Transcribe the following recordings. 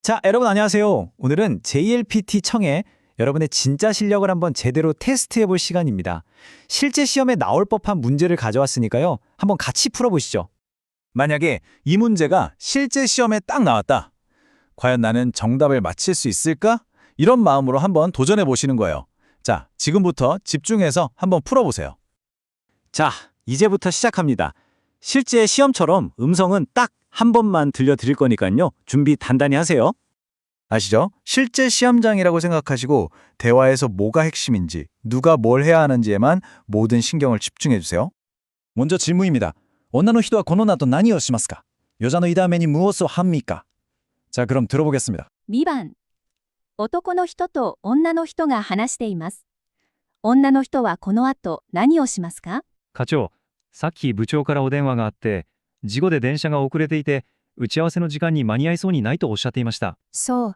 자, 여러분 안녕하세요. 오늘은 JLPT 청에 여러분의 진짜 실력을 한번 제대로 테스트해 볼 시간입니다. 실제 시험에 나올 법한 문제를 가져왔으니까요. 한번 같이 풀어보시죠. 만약에 이 문제가 실제 시험에 딱 나왔다. 과연 나는 정답을 맞힐 수 있을까? 이런 마음으로 한번 도전해 보시는 거예요. 자, 지금부터 집중해서 한번 풀어보세요. 자, 이제부터 시작합니다. 실제 시험처럼 음성은 딱 한 번만 들려드릴 거니까요. 준비 단단히 하세요. 아시죠? 실제 시험장이라고 생각하시고 대화에서 뭐가 핵심인지, 누가 뭘 해야 하는지에만 모든 신경을 집중해 주세요. 먼저 질문입니다. 女の人はこの後何をしますか? 여자の이 다음에니 무엇을 합니까? 자, 그럼 들어보겠습니다. 2番男の人と女の人が話しています。女の人はこの後何をしますか？課長、さっき部長からお電話があって、事故で電車が遅れていて、打ち合わせの時間に間に合いそうにないとおっしゃっていました。そう。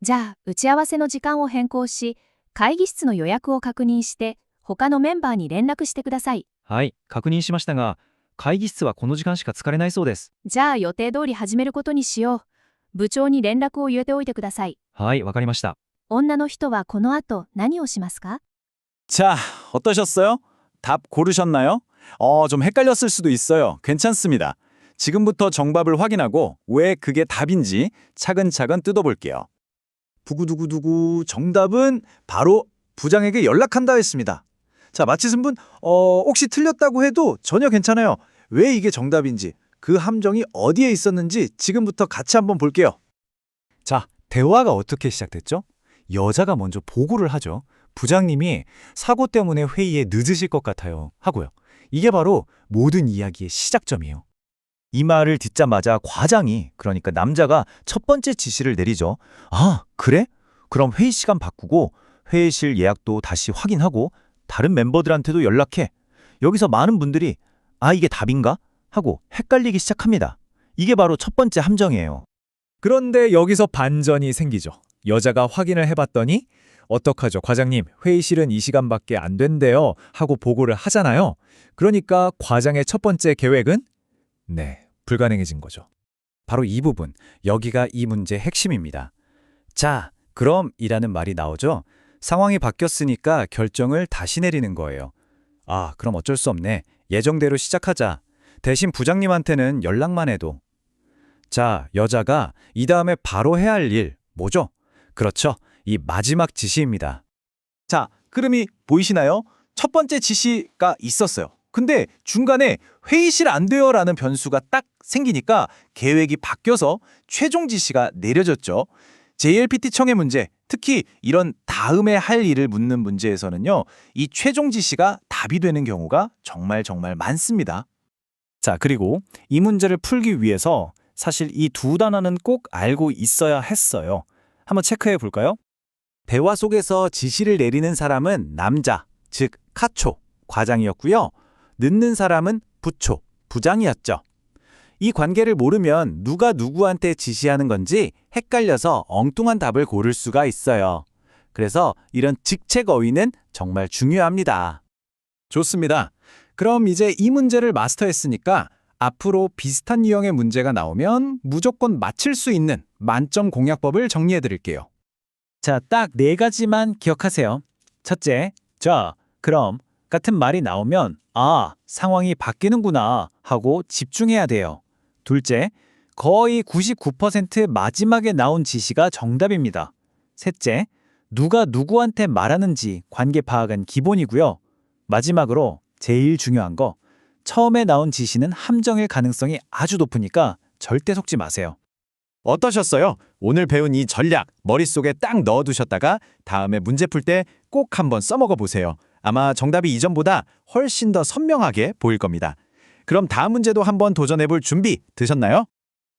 じゃあ、打ち合わせの時間を変更し、会議室の予約を確認して、他のメンバーに連絡してください。はい、確認しましたが、会議室はこの時間しか疲れないそうです。じゃあ、予定通り始めることにしよう。部長に連絡を入れておいてください。はい、わかりました。女の人はこの後何をしますか？ 자, 어떠셨어요? 답 고르셨나요? 좀 헷갈렸을 수도 있어요. 괜찮습니다. 지금부터 정답을 확인하고 왜 그게 답인지 차근차근 뜯어볼게요. 두구두구두구 정답은 바로 부장에게 연락한다 했습니다. 자, 맞히신 분 혹시 틀렸다고 해도 전혀 괜찮아요. 왜 이게 정답인지, 그 함정이 어디에 있었는지 지금부터 같이 한번 볼게요. 자, 대화가 어떻게 시작됐죠? 여자가 먼저 보고를 하죠. 부장님이 사고 때문에 회의에 늦으실 것 같아요. 하고요. 이게 바로 모든 이야기의 시작점이에요. 이 말을 듣자마자 과장이, 그러니까 남자가 첫 번째 지시를 내리죠. 아, 그래? 그럼 회의 시간 바꾸고 회의실 예약도 다시 확인하고 다른 멤버들한테도 연락해. 여기서 많은 분들이 아, 이게 답인가? 하고 헷갈리기 시작합니다. 이게 바로 첫 번째 함정이에요. 그런데 여기서 반전이 생기죠. 여자가 확인을 해봤더니 어떡하죠? 과장님, 회의실은 이 시간밖에 안 된대요. 하고 보고를 하잖아요. 그러니까 과장의 첫 번째 계획은 네, 불가능해진 거죠. 바로 이 부분, 여기가 이 문제의 핵심입니다. 자, 그럼 이라는 말이 나오죠. 상황이 바뀌었으니까 결정을 다시 내리는 거예요. 아, 그럼 어쩔 수 없네. 예정대로 시작하자. 대신 부장님한테는 연락만 해도. 자, 여자가 이 다음에 바로 해야 할 일, 뭐죠? 그렇죠. 이 마지막 지시입니다. 자, 그림이 보이시나요? 첫 번째 지시가 있었어요. 근데 중간에 회의실 안 돼요라는 변수가 딱 생기니까 계획이 바뀌어서 최종 지시가 내려졌죠. JLPT 청의 문제, 특히 이런 다음에 할 일을 묻는 문제에서는요, 이 최종 지시가 답이 되는 경우가 정말 많습니다. 자, 그리고 이 문제를 풀기 위해서 사실 이 두 단어는 꼭 알고 있어야 했어요. 한번 체크해 볼까요? 대화 속에서 지시를 내리는 사람은 남자, 즉 카초, 과장이었고요. 늦는 사람은 부초, 부장이었죠. 이 관계를 모르면 누가 누구한테 지시하는 건지 헷갈려서 엉뚱한 답을 고를 수가 있어요. 그래서 이런 직책 어휘는 정말 중요합니다. 좋습니다. 그럼 이제 이 문제를 마스터했으니까 앞으로 비슷한 유형의 문제가 나오면 무조건 맞힐 수 있는 만점 공략법을 정리해 드릴게요. 자, 딱 네 가지만 기억하세요. 첫째, 자, 그럼 같은 말이 나오면 아, 상황이 바뀌는구나 하고 집중해야 돼요. 둘째, 거의 99% 마지막에 나온 지시가 정답입니다. 셋째, 누가 누구한테 말하는지 관계 파악은 기본이고요. 마지막으로 제일 중요한 거, 처음에 나온 지시는 함정일 가능성이 아주 높으니까 절대 속지 마세요. 어떠셨어요? 오늘 배운 이 전략 머릿속에 딱 넣어두셨다가 다음에 문제 풀 때 꼭 한번 써먹어 보세요. 아마 정답이 이전보다 훨씬 더 선명하게 보일 겁니다. 그럼 다음 문제도 한번 도전해볼 준비 되셨나요?